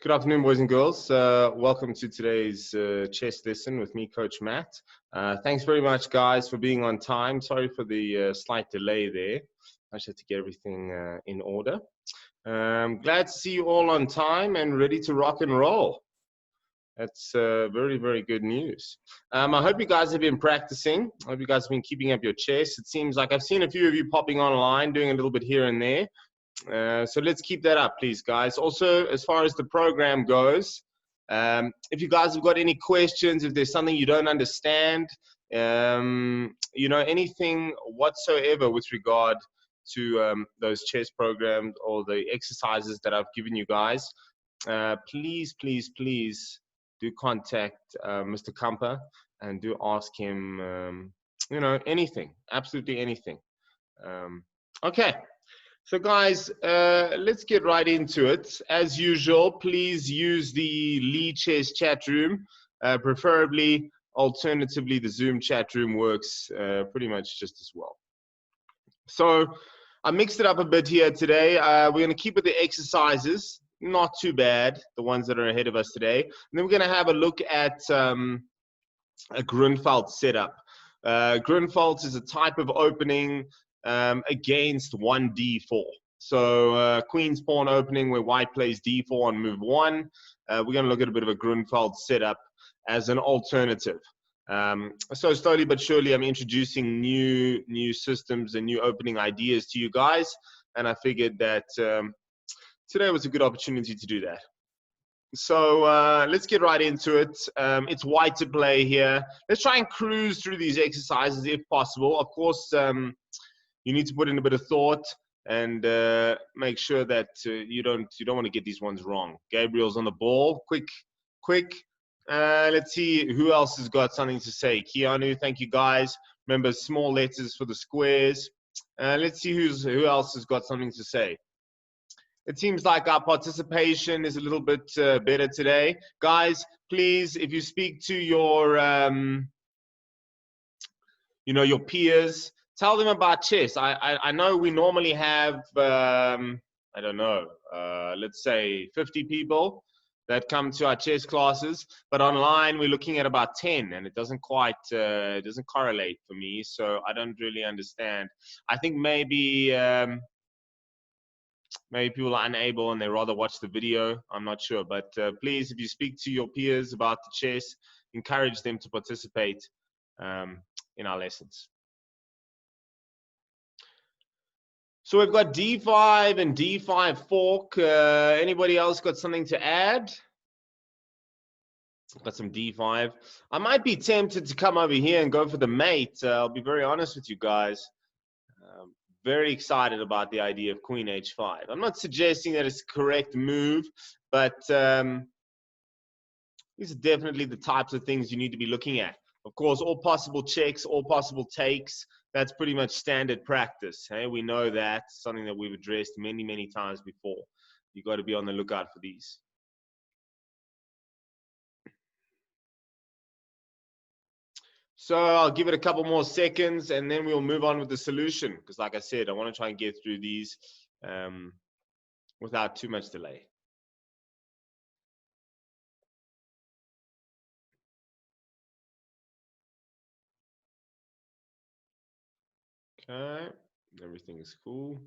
Good afternoon, boys and girls. Welcome to today's chess lesson with me, Coach Matt. Thanks very much, guys, for being on time. Sorry for the slight delay there. I just had to get everything in order. Glad to see you all on time and ready to rock and roll. That's very, very good news. I hope you guys have been practicing. I hope you guys have been keeping up your chess. It seems like I've seen a few of you popping online, doing a little bit here and there. So let's keep that up, please, guys. Also, as far as the program goes, if you guys have got any questions, if there's something you don't understand, anything whatsoever with regard to those chess programs or the exercises that I've given you guys, please do contact Mr. Kampa and do ask him, anything, absolutely anything. Okay. So guys, let's get right into it. As usual, please use the Lichess chat room, preferably. Alternatively, the Zoom chat room works pretty much just as well. So I mixed it up a bit here today. We're going to keep with the exercises, not too bad, the ones that are ahead of us today. And then we're going to have a look at a Grunfeld setup. Grunfeld is a type of opening against 1d4. So queen's pawn opening where white plays d4 on move 1. We're going to look at a bit of a Grunfeld setup as an alternative. So slowly but surely I'm introducing new systems and new opening ideas to you guys, and I figured that today was a good opportunity to do that. So let's get right into it. It's white to play here. Let's try and cruise through these exercises if possible. Of course, you need to put in a bit of thought and make sure that you don't want to get these ones wrong. Gabriel's on the ball. Quick. Let's see who else has got something to say. Keanu, thank you guys. Remember, small letters for the squares. Let's see who else has got something to say. It seems like our participation is a little bit better today. Guys, please, if you speak to your, your peers, tell them about chess. I know we normally have, I don't know, let's say 50 people that come to our chess classes, but online we're looking at about 10, and it doesn't quite, it doesn't correlate for me, so I don't really understand. I think maybe people are unable and they rather watch the video. I'm not sure, but please, if you speak to your peers about the chess, encourage them to participate in our lessons. So we've got d5 and d5 fork. Anybody else got something to add? Got some d5. I might be tempted to come over here and go for the mate. I'll be very honest with you guys. Very excited about the idea of queen h5. I'm not suggesting that it's the correct move, but these are definitely the types of things you need to be looking at. Of course, all possible checks, all possible takes, that's pretty much standard practice. Hey? We know that, something that we've addressed many times before. You've got to be on the lookout for these. So I'll give it a couple more seconds and then we'll move on with the solution. Because like I said, I want to try and get through these without too much delay. Okay, everything is cool.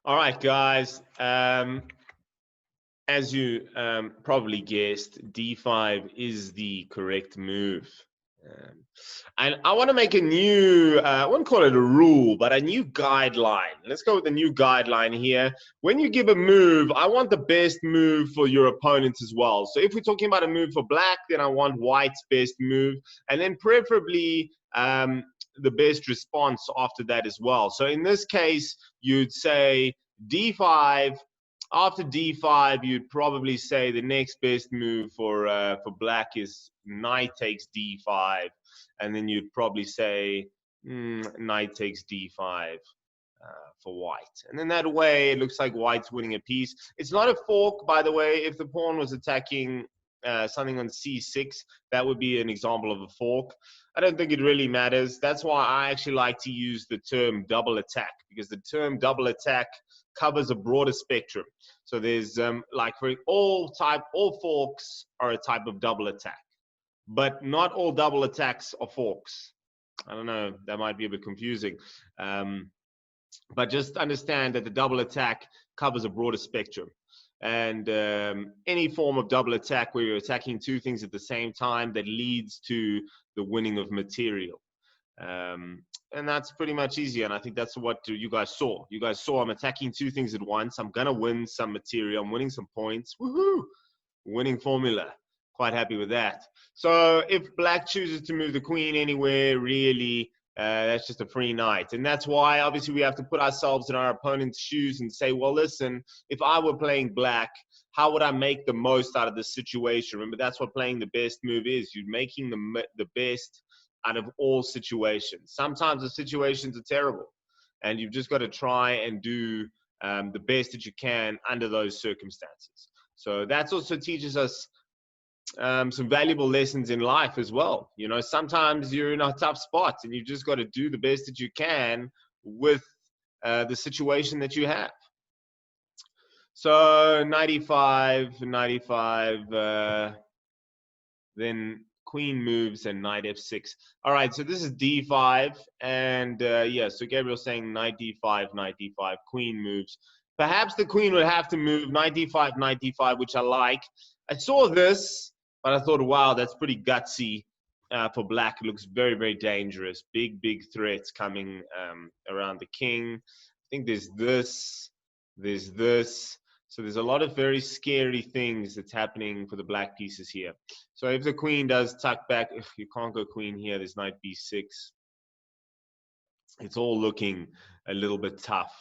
All right, guys. As you probably guessed, d5 is the correct move. And I want to make a new, I wouldn't call it a rule, but a new guideline. Let's go with a new guideline here. When you give a move, I want the best move for your opponent as well. So if we're talking about a move for black, then I want white's best move. And then preferably the best response after that as well. So in this case, you'd say d5. After d5, you'd probably say the next best move for black is knight takes d5, and then you'd probably say knight takes d5 for white. And then that way, it looks like white's winning a piece. It's not a fork, by the way. If the pawn was attacking something on c6, that would be an example of a fork. I don't think it really matters. That's why I actually like to use the term double attack, because the term double attack covers a broader spectrum. So there's like for all forks are a type of double attack, but not all double attacks are forks. I don't know, that might be a bit confusing. But just understand that the double attack covers a broader spectrum. And any form of double attack where you're attacking two things at the same time that leads to the winning of material. And that's pretty much easy. And I think that's what you guys saw. You guys saw I'm attacking two things at once. I'm going to win some material. I'm winning some points. Woohoo! Winning formula. Quite happy with that. So if black chooses to move the queen anywhere, really, that's just a free knight. And that's why, obviously, we have to put ourselves in our opponent's shoes and say, well, listen, if I were playing black, how would I make the most out of this situation? Remember, that's what playing the best move is. You're making the best out of all situations. Sometimes the situations are terrible, and you've just got to try and do the best that you can under those circumstances. So that also teaches us some valuable lessons in life as well. You know, sometimes you're in a tough spot and you've just got to do the best that you can with the situation that you have. So 95, then queen moves and knight f6. All right, so this is d5, and yeah, so Gabriel's saying knight d5, queen moves. Perhaps the queen would have to move knight d5, which I like. I saw this, but I thought, wow, that's pretty gutsy for black. It looks very, very dangerous. Big, big threats coming around the king. I think there's this. So there's a lot of very scary things that's happening for the black pieces here. So if the queen does tuck back, you can't go queen here. There's knight b6. It's all looking a little bit tough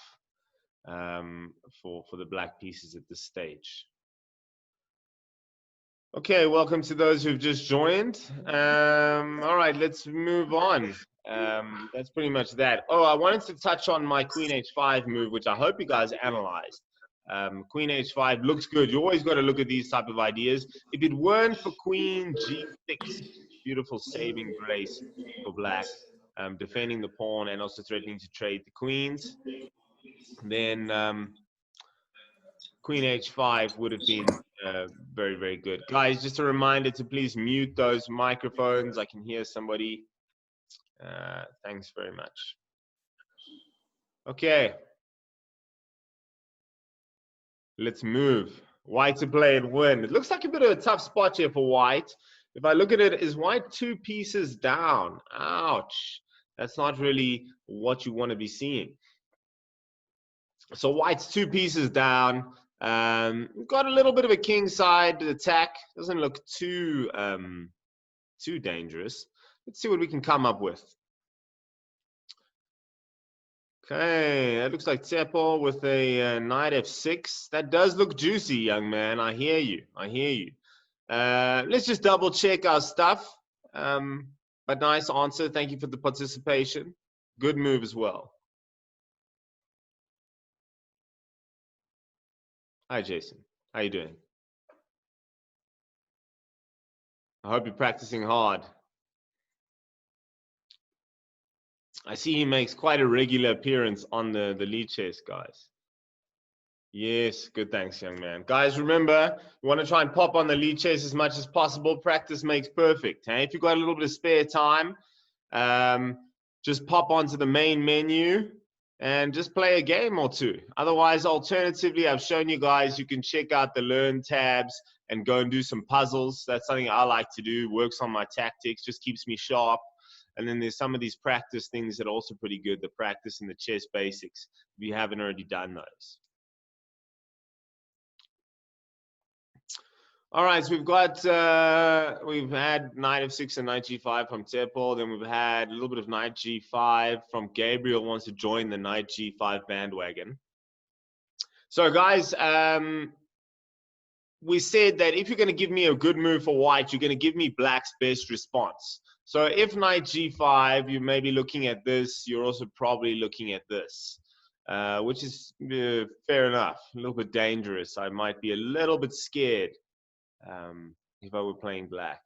for the black pieces at this stage. Okay, welcome to those who've just joined. All right, let's move on. That's pretty much that. Oh, I wanted to touch on my queen h5 move, which I hope you guys analyzed. Queen h5 looks good. You always got to look at these type of ideas. If it weren't for queen g6, beautiful saving grace for black, defending the pawn and also threatening to trade the queens, then queen h5 would have been very, very good. Guys, just a reminder to please mute those microphones. I can hear somebody. Thanks very much. Okay. Let's move. White to play and win. It looks like a bit of a tough spot here for white. If I look at it, is white 2 pieces down? Ouch. That's not really what you want to be seeing. So white's 2 pieces down. Got a little bit of a king side attack. Doesn't look too dangerous. Let's see what we can come up with. Okay, that looks like Tsepo with a knight f6. That does look juicy, young man. I hear you. I hear you. Let's just double check our stuff. But nice answer. Thank you for the participation. Good move as well. Hi, Jason. How you doing? I hope you're practicing hard. I see he makes quite a regular appearance on the Lichess, guys. Yes, good, thanks, young man. Guys, remember, you want to try and pop on the Lichess as much as possible. Practice makes perfect. Hey? If you've got a little bit of spare time, just pop onto the main menu and just play a game or two. Otherwise, alternatively, I've shown you guys, you can check out the Learn tabs and go and do some puzzles. That's something I like to do. Works on my tactics, just keeps me sharp. And then there's some of these practice things that are also pretty good, the practice and the chess basics, if you haven't already done those. All right, so we've had knight f6 and knight g5 from Tsepo. Then we've had a little bit of knight g5 from Gabriel, wants to join the knight g5 bandwagon. So guys, we said that if you're going to give me a good move for white, you're going to give me black's best response. So if knight g5, you may be looking at this. You're also probably looking at this, which is fair enough. A little bit dangerous. I might be a little bit scared if I were playing black.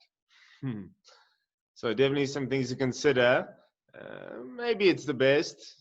So definitely some things to consider. Maybe it's the best.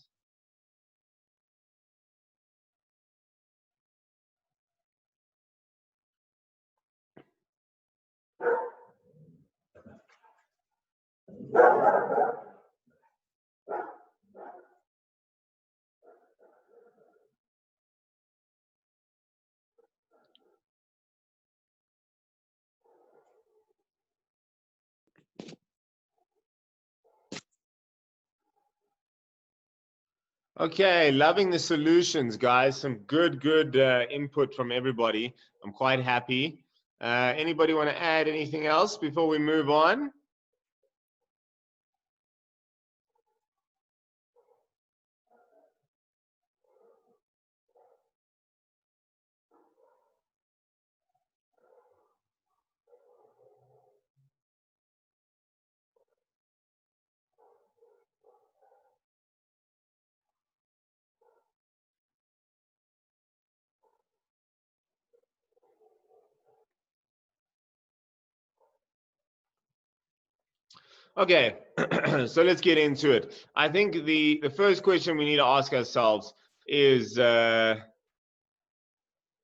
Okay, loving the solutions, guys. Some good input from everybody. I'm quite happy. Anybody want to add anything else before we move on? Okay, so let's get into it. I think the first question we need to ask ourselves is,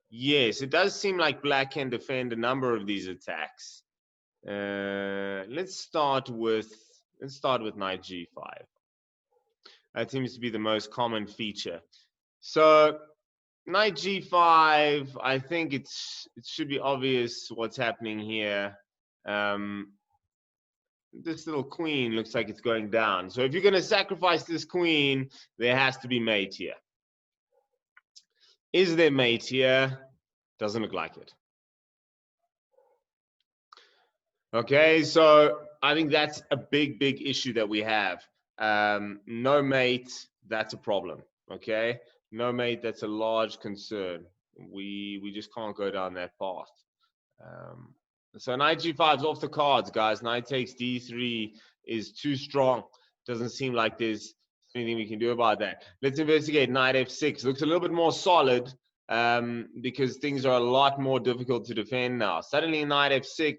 yes, it does seem like black can defend a number of these attacks. Let's start with knight g5. That seems to be the most common feature. So knight g5, I think it should be obvious what's happening here. This little queen looks like it's going down. So if you're going to sacrifice this queen, there has to be mate here. Is there mate here? Doesn't look like it. Okay, so I think that's a big issue that we have. No mate, that's a problem. Okay, no mate, that's a large concern. We just can't go down that path. So knight g5 is off the cards, guys. Knight takes d3 is too strong. Doesn't seem like there's anything we can do about that. Let's investigate knight f6. Looks a little bit more solid because things are a lot more difficult to defend now. Suddenly knight f6.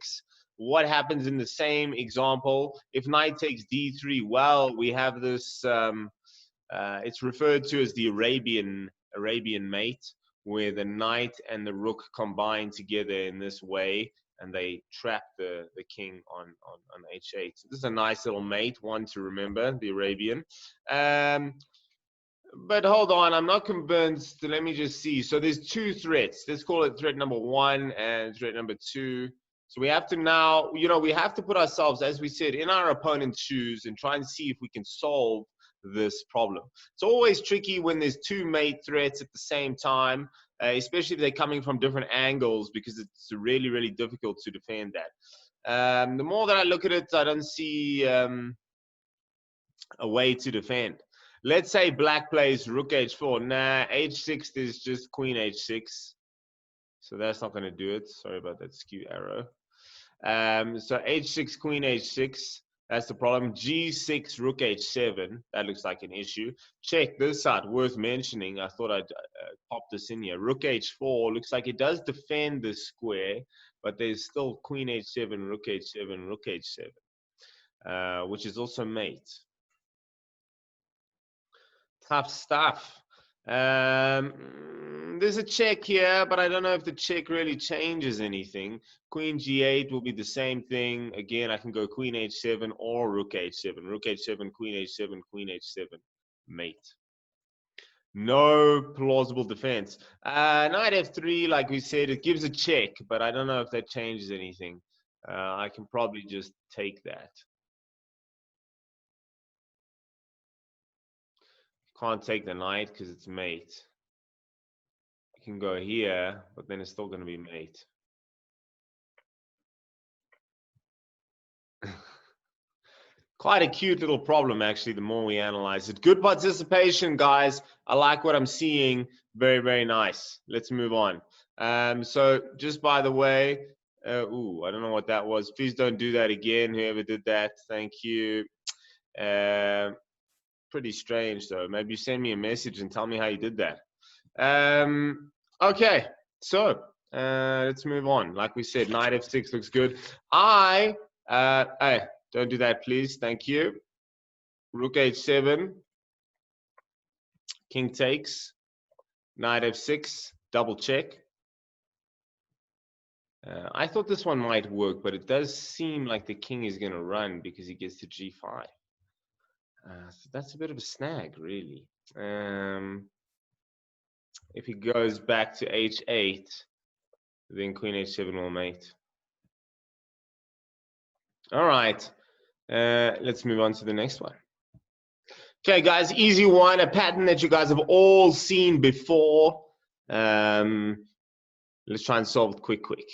What happens in the same example? If knight takes d3, well, we have this. It's referred to as the Arabian mate, where the knight and the rook combine together in this way, and they trap the king on h8. So this is a nice little mate, one to remember, the Arabian. But hold on, I'm not convinced. Let me just see. So there's two threats. Let's call it threat number 1 and threat number 2. So we have to now, we have to put ourselves, as we said, in our opponent's shoes and try and see if we can solve this problem. It's always tricky when there's two mate threats at the same time, especially if they're coming from different angles, because it's really difficult to defend that. The more that I look at it, I don't see a way to defend. Let's say black plays rook h4. Nah, h6 is just queen h6. So that's not going to do it. Sorry about that skew arrow. So h6, queen h6. That's the problem. g6, rook h7. That looks like an issue. Check this out. Worth mentioning. I thought I'd pop this in here. Rook h4. Looks like it does defend this square, but there's still queen h7, rook h7, rook h7, which is also mate. Tough stuff. There's a check here, but I don't know if the check really changes anything. Queen g8 will be the same thing. Again, I can go queen h7 or rook h7. Rook h7, queen h7, queen h7, mate. No plausible defense. Knight f3, like we said, it gives a check, but I don't know if that changes anything. I can probably just take that. Can't take the knight because it's mate. You can go here, but then it's still going to be mate. Quite a cute little problem, actually, the more we analyze it. Good participation, guys. I like what I'm seeing. Very nice. Let's move on. So just by the way, I don't know what that was. Please don't do that again, whoever did that. Thank you. Pretty strange, though. Maybe send me a message and tell me how you did that. Okay, so Let's move on. Like we said, knight f6 looks good. Hey, don't do that, please. Thank you. Rook h7. King takes. Knight f6. Double check. I thought this one might work, but it does seem like the king is going to run because he gets to g5. So that's a bit of a snag, really. If he goes back to h8, then queen h7 will mate. All right, let's move on to the next one. Okay, guys, easy one, a pattern that you guys have all seen before. Let's try and solve it quick.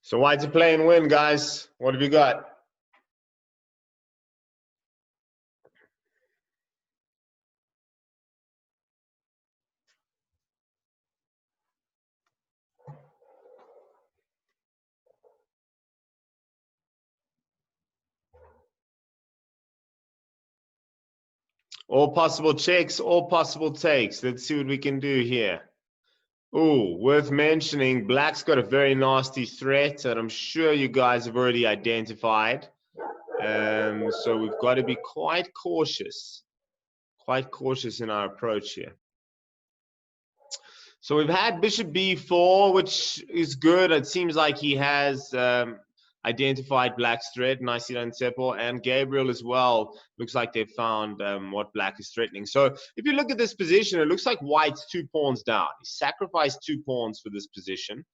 So why to play and win, guys? What have you got? All possible checks, all possible takes. Let's see what we can do here. Ooh, worth mentioning, black's got a very nasty threat that I'm sure you guys have already identified. So we've got to be quite cautious in our approach here. So we've had bishop b4, which is good. It seems like he has identified black's threat, nicely done, Seppo, and Gabriel as well. Looks like they've found what black is threatening. So if you look at this position, it looks like white's 2 pawns down. He sacrificed 2 pawns for this position,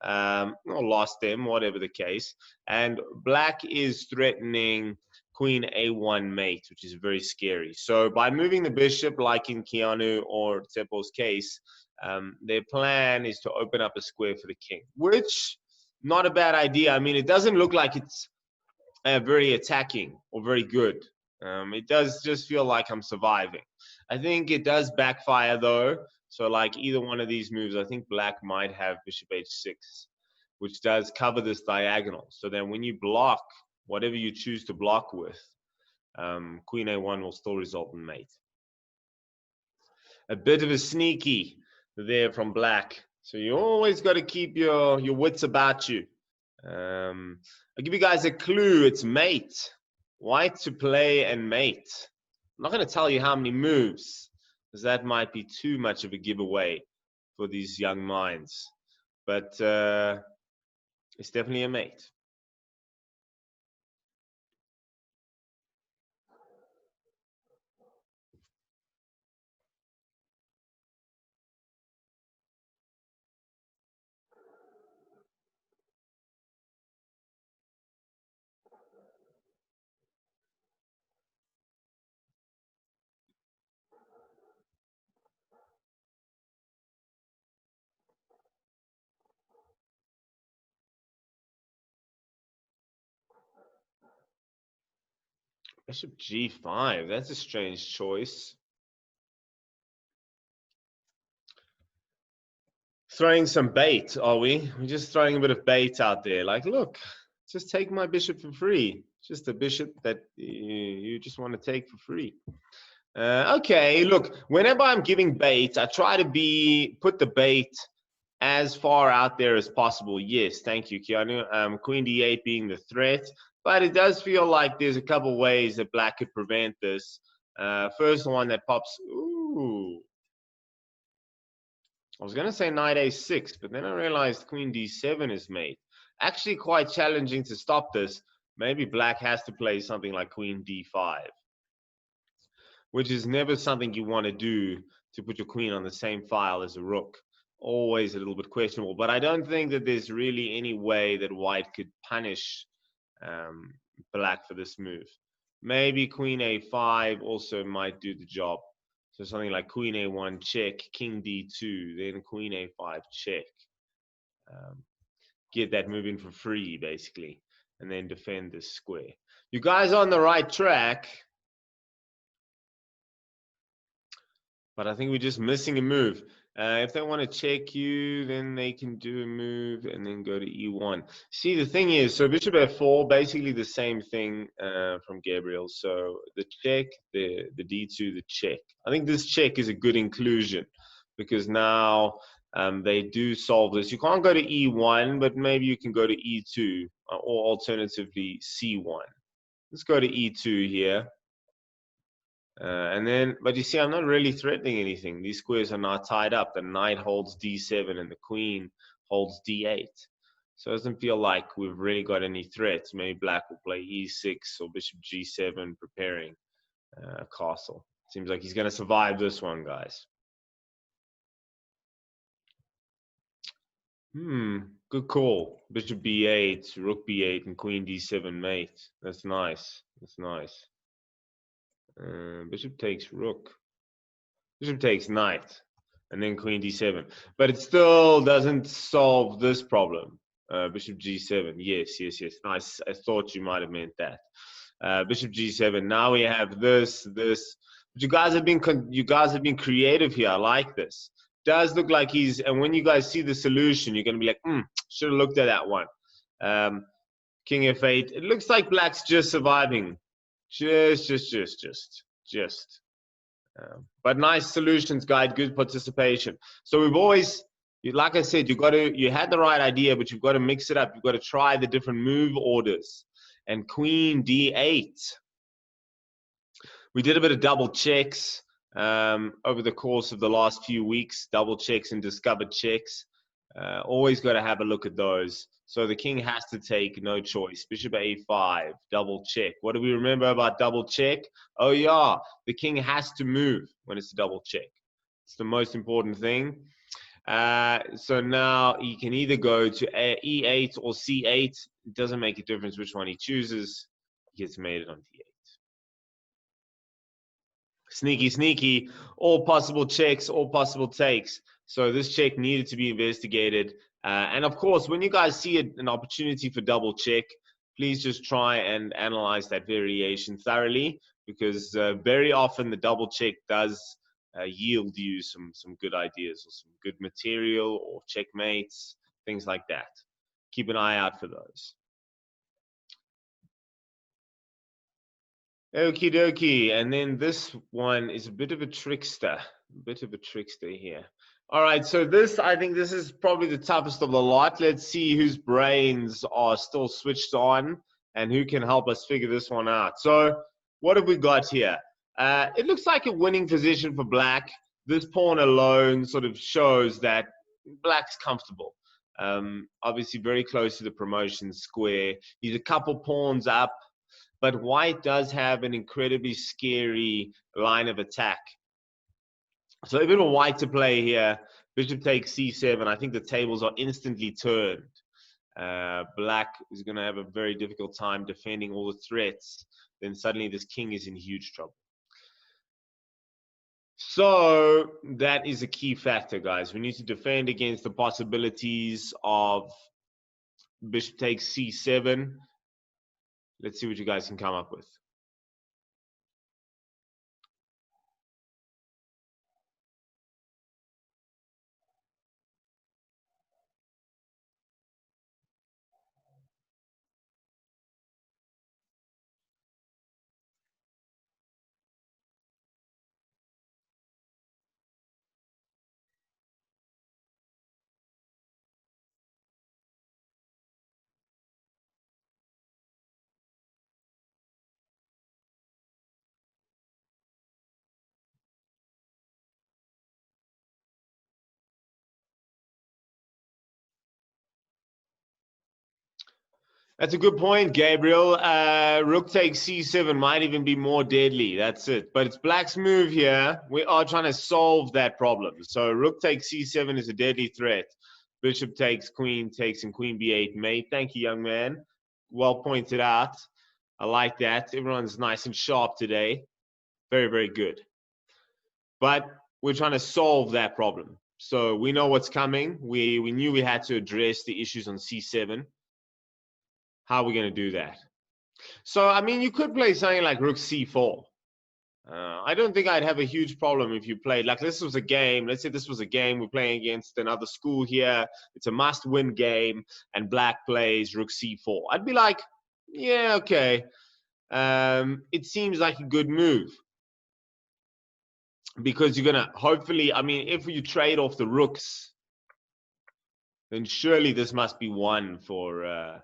or lost them, whatever the case. And black is threatening queen a1 mate, which is very scary. So by moving the bishop, like in Keanu or Seppo's case, their plan is to open up a square for the king, which not a bad idea. I mean, it doesn't look like it's very attacking or very good. It does just feel like I'm surviving. I think it does backfire though. So like either one of these moves, I think black might have bishop h6, which does cover this diagonal. So then when you block, whatever you choose to block with, queen a1 will still result in mate. A bit of a sneaky there from black. So you always got to keep your wits about you. I'll give you guys a clue. It's mate. White to play and mate. I'm not going to tell you how many moves, because that might be too much of a giveaway for these young minds. But it's definitely a mate. Bishop g5. That's a strange choice. Throwing some bait, are we? We're just throwing a bit of bait out there. Like, look, just take my bishop for free. Just a bishop that you just want to take for free. Okay, look, whenever I'm giving bait, I try to put the bait as far out there as possible. Yes, thank you, Keanu. Queen d8 being the threat, but it does feel like there's a couple ways that black could prevent this. First one that pops, ooh. I was going to say knight a6, but then I realized queen d7 is mate. Actually quite challenging to stop this. Maybe black has to play something like queen d5, which is never something you want to do, to put your queen on the same file as a rook. Always a little bit questionable, but I don't think that there's really any way that white could punish black for this move. Maybe queen a5 also might do the job. So something like queen a1 check, king d2, then queen a5 check. Get that moving for free, basically, and then defend this square. You guys are on the right track, but I think we're just missing a move. If they want to check you, then they can do a move and then go to e1. See, the thing is, so bishop f4, basically the same thing from Gabriel. So the check, the d2, the check. I think this check is a good inclusion because now they do solve this. You can't go to e1, but maybe you can go to e2 or alternatively c1. Let's go to e2 here. And then, but you see, I'm not really threatening anything. These squares are not tied up. The knight holds d7 and the queen holds d8. So it doesn't feel like we've really got any threats. Maybe black will play e6 or bishop g7, preparing a castle. Seems like he's going to survive this one, guys. Good call. Bishop b8, rook b8, and queen d7 mate. That's nice. That's nice. Bishop takes rook. Bishop takes knight, and then queen d7. But it still doesn't solve this problem. Bishop g7. Yes, yes, yes. Nice. I thought you might have meant that. Bishop g7. Now we have this. But you guys have been creative here. I like this. Does look like he's. And when you guys see the solution, you're gonna be like, should have looked at that one. King f8. It looks like black's just surviving. Just. But nice solutions guide, good participation. So we've always, like I said, you had the right idea, but you've got to mix it up. You've got to try the different move orders. And queen d8. We did a bit of double checks over the course of the last few weeks, double checks and discovered checks. Always got to have a look at those. So the king has to take, no choice. Bishop a5, double check. What do we remember about double check? Oh yeah, the king has to move when it's a double check. It's the most important thing. So now he can either go to e8 or c8. It doesn't make a difference which one he chooses. He gets mated on d8. Sneaky, sneaky. All possible checks, all possible takes. So this check needed to be investigated. And of course, when you guys see an opportunity for double check, please just try and analyze that variation thoroughly, because very often the double check does yield you some good ideas or some good material or checkmates, things like that. Keep an eye out for those. Okie dokie. And then this one is a bit of a trickster. Here. All right, so I think this is probably the toughest of the lot. Let's see whose brains are still switched on and who can help us figure this one out. So what have we got here? It looks like a winning position for black. This pawn alone sort of shows that black's comfortable. Obviously very close to the promotion square. He's a couple pawns up, but white does have an incredibly scary line of attack. So if it were white to play here, bishop takes c7, I think the tables are instantly turned. Black is going to have a very difficult time defending all the threats. Then suddenly this king is in huge trouble. So that is a key factor, guys. We need to defend against the possibilities of bishop takes c7. Let's see what you guys can come up with. That's a good point, Gabriel. Rook takes c7 might even be more deadly. That's it. But it's black's move here. We are trying to solve that problem. So rook takes c7 is a deadly threat. Bishop takes, and queen b8 mate. Thank you, young man. Well pointed out. I like that. Everyone's nice and sharp today. Very, very good. But we're trying to solve that problem. So we know what's coming. We knew we had to address the issues on c7. How are we going to do that? So, I mean, you could play something like rook c4. I don't think I'd have a huge problem if you played, like this was a game, let's say this was a game, we're playing against another school here, it's a must-win game, and black plays rook c4. I'd be like, yeah, okay, it seems like a good move. Because you're going to, hopefully, I mean, if you trade off the rooks, then surely this must be one for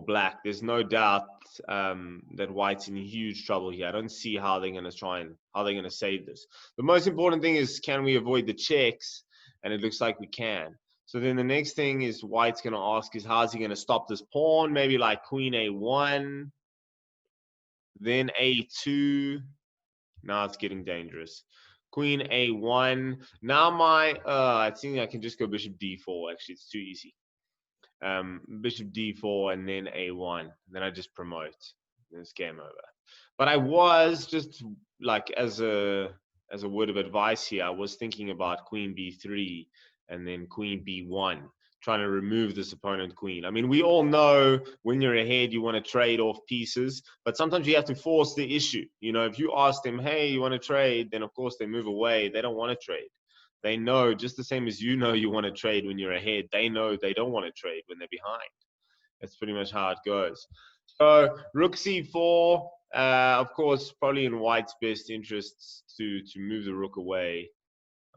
black. There's no doubt that white's in huge trouble here. I don't see how they're going to save this. The most important thing is, can we avoid the checks? And it looks like we can. So then the next thing is white's going to ask is, how's he going to stop this pawn? Maybe like queen a1, then a2. Now it's getting dangerous. Queen a1. Now I think I can just go bishop d4. Actually, it's too easy. Bishop d4 and then a1. Then I just promote. It's game over. But I was just like, as a word of advice here, I was thinking about queen b3 and then queen b1, trying to remove this opponent queen. I mean, we all know when you're ahead, you want to trade off pieces, but sometimes you have to force the issue. You know, if you ask them, hey, you want to trade, then of course they move away. They don't want to trade. They know, just the same as you know you want to trade when you're ahead, they know they don't want to trade when they're behind. That's pretty much how it goes. So rook c4, of course, probably in white's best interests to move the rook away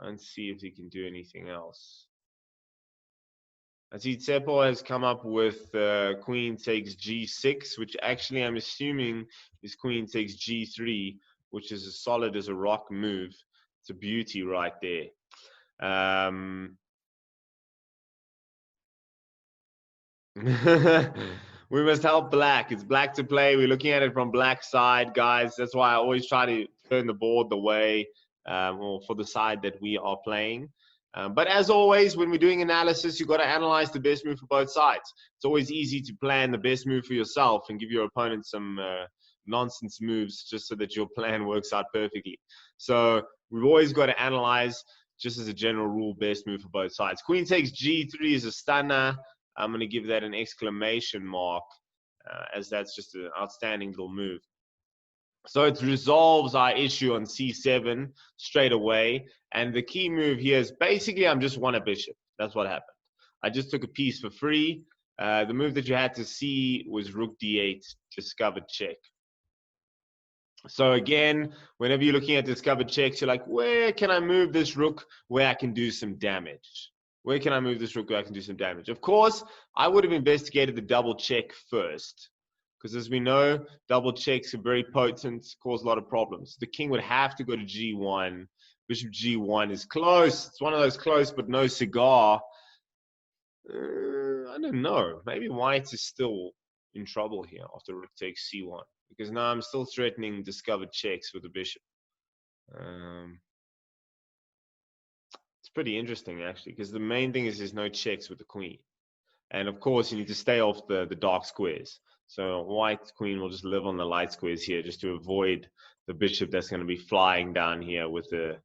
and see if he can do anything else. I see Tsepo has come up with queen takes g6, which actually I'm assuming is queen takes g3, which is as solid as a rock move. It's a beauty right there. We must help black. It's black to play. We're looking at it from black side, guys. That's why I always try to turn the board the way or for the side that we are playing. But as always, when we're doing analysis, you've got to analyze the best move for both sides. It's always easy to plan the best move for yourself and give your opponent some nonsense moves just so that your plan works out perfectly. So we've always got to analyze, just as a general rule, best move for both sides. Queen takes g3 is a stunner. I'm going to give that an exclamation mark, as that's just an outstanding little move. So it resolves our issue on c7 straight away. And the key move here is basically I'm just won a bishop. That's what happened. I just took a piece for free. The move that you had to see was rook d8, discovered check. So again, whenever you're looking at discovered checks, you're like, where can I move this rook where I can do some damage? Where can I move this rook where I can do some damage? Of course, I would have investigated the double check first, because as we know, double checks are very potent, cause a lot of problems. The king would have to go to g1. Bishop g1 is close. It's one of those close but no cigar. I don't know. Maybe white is still in trouble here after rook takes c1, because now I'm still threatening discovered checks with the bishop. It's pretty interesting, actually, because the main thing is there's no checks with the queen. And of course, you need to stay off the dark squares. So white queen will just live on the light squares here just to avoid the bishop that's going to be flying down here with the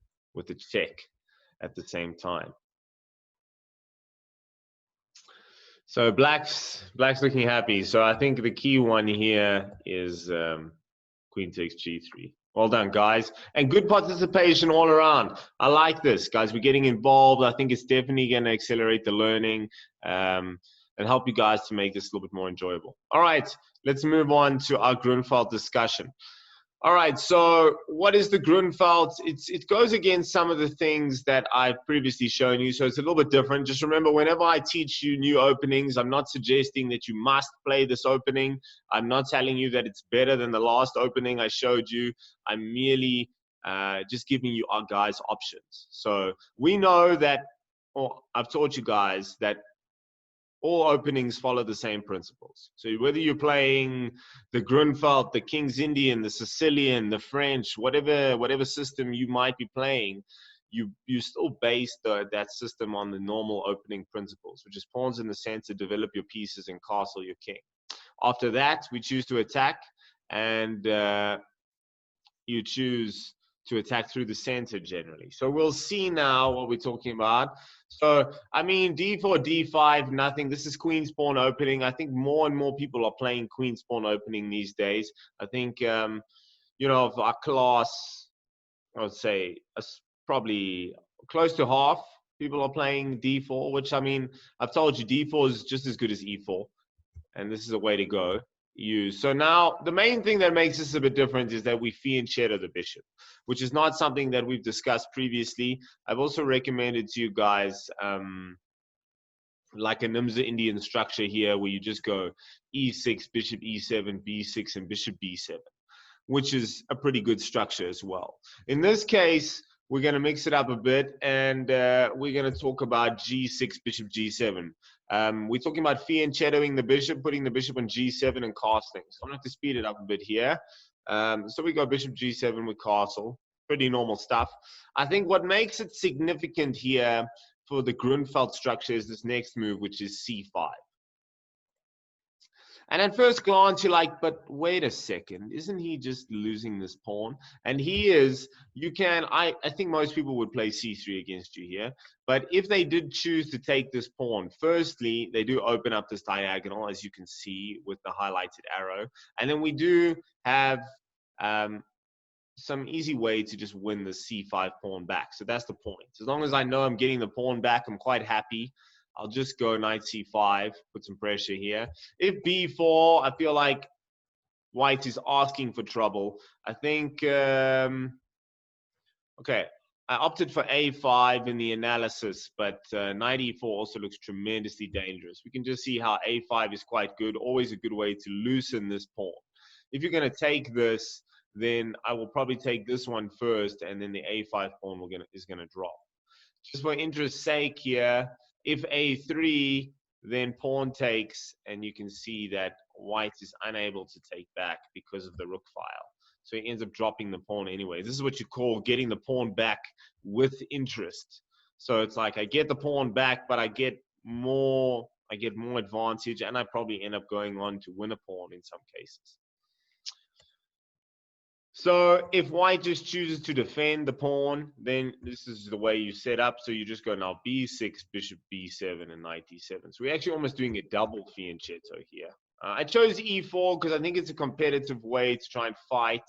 check at the same time. So black's looking happy. So I think the key one here is queen takes g3. Well done, guys. And good participation all around. I like this, guys. We're getting involved. I think it's definitely going to accelerate the learning and help you guys to make this a little bit more enjoyable. All right, let's move on to our Grunfeld discussion. All right, so what is the Grunfeld? It goes against some of the things that I've previously shown you, so it's a little bit different. Just remember, whenever I teach you new openings, I'm not suggesting that you must play this opening. I'm not telling you that it's better than the last opening I showed you. I'm merely just giving you our guys options. So we know that, or I've taught you guys that all openings follow the same principles. So whether you're playing the Grunfeld, the King's Indian, the Sicilian, the French, whatever system you might be playing, you still base that system on the normal opening principles, which is pawns in the center, develop your pieces, and castle your king. After that, we choose to attack, and you choose to attack through the center generally. So we'll see now what we're talking about. So, I mean, d4, d5, nothing. This is queen's pawn opening. I think more and more people are playing queen's pawn opening these days. I think, you know, of our class, I would say probably close to half people are playing d4, which, I mean, I've told you d4 is just as good as e4. And this is a way to go. So now the main thing that makes this a bit different is that we fianchetto the bishop, which is not something that we've discussed previously. I've also recommended to you guys like a Nimza Indian structure here, where you just go e6, bishop e7, b6, and bishop b7, which is a pretty good structure as well. In this case, we're going to mix it up a bit, and we're going to talk about g6, bishop g7. We're talking about fianchettoing the bishop, putting the bishop on g7 and casting. So I'm going to have to speed it up a bit here. So we go bishop g7 with castle. Pretty normal stuff. I think what makes it significant here for the Grunfeld structure is this next move, which is c5. And at first glance, you're like, but wait a second, isn't he just losing this pawn? And he is. You can, I think most people would play c3 against you here. But if they did choose to take this pawn, firstly, they do open up this diagonal, as you can see with the highlighted arrow. And then we do have some easy way to just win the c5 pawn back. So that's the point. As long as I know I'm getting the pawn back, I'm quite happy. I'll just go knight c5, put some pressure here. If b4, I feel like white is asking for trouble. I think, okay, I opted for a5 in the analysis, but knight e4 also looks tremendously dangerous. We can just see how a5 is quite good, always a good way to loosen this pawn. If you're going to take this, then I will probably take this one first, and then the a5 pawn is going to drop. Just for interest's sake here, if a3, then pawn takes, and you can see that white is unable to take back because of the rook file. So he ends up dropping the pawn anyway. This is what you call getting the pawn back with interest. So it's like I get the pawn back, but I get more advantage, and I probably end up going on to win a pawn in some cases. So if white just chooses to defend the pawn, then this is the way you set up. So you just go now b6, bishop b7, and knight d7. So we're actually almost doing a double fianchetto here. I chose e4 because I think it's a competitive way to try and fight.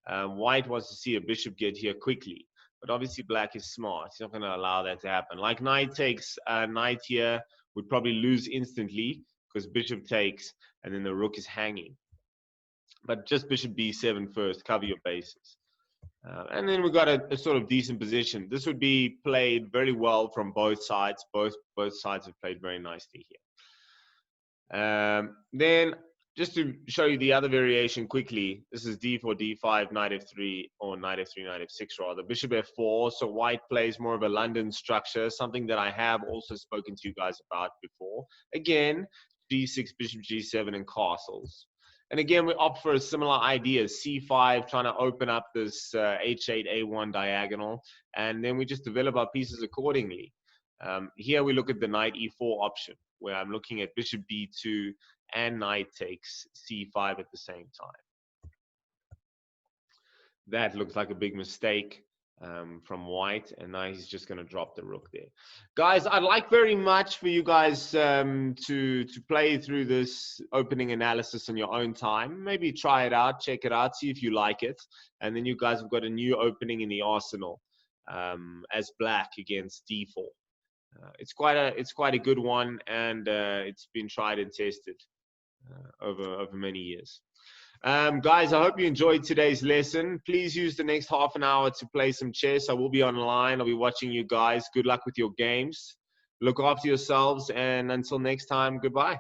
White wants to see a bishop get here quickly. But obviously black is smart. He's not going to allow that to happen. Like knight takes knight here, would probably lose instantly because bishop takes, and then the rook is hanging. But just bishop b7 first, cover your bases. And then we've got a sort of decent position. This would be played very well from both sides. Both sides have played very nicely here. Then, just to show you the other variation quickly, this is d4, d5, knight f3, or knight f3, knight f6 rather. Bishop f4, so white plays more of a London structure, something that I have also spoken to you guys about before. Again, g6, bishop g7, and castles. And again, we opt for a similar idea, c5, trying to open up this h8, a1 diagonal, and then we just develop our pieces accordingly. Here we look at the knight e4 option, where I'm looking at bishop b2 and knight takes c5 at the same time. That looks like a big mistake from white, and now he's just going to drop the rook there. Guys, I'd like very much for you guys to play through this opening analysis on your own time. Maybe try it out, check it out, see if you like it, and then you guys have got a new opening in the arsenal as black against d4. It's quite a good one, and it's been tried and tested over many years. Guys, I hope you enjoyed today's lesson. Please use the next half an hour to play some chess. I will be online. I'll be watching you guys. Good luck with your games. Look after yourselves, and until next time, goodbye.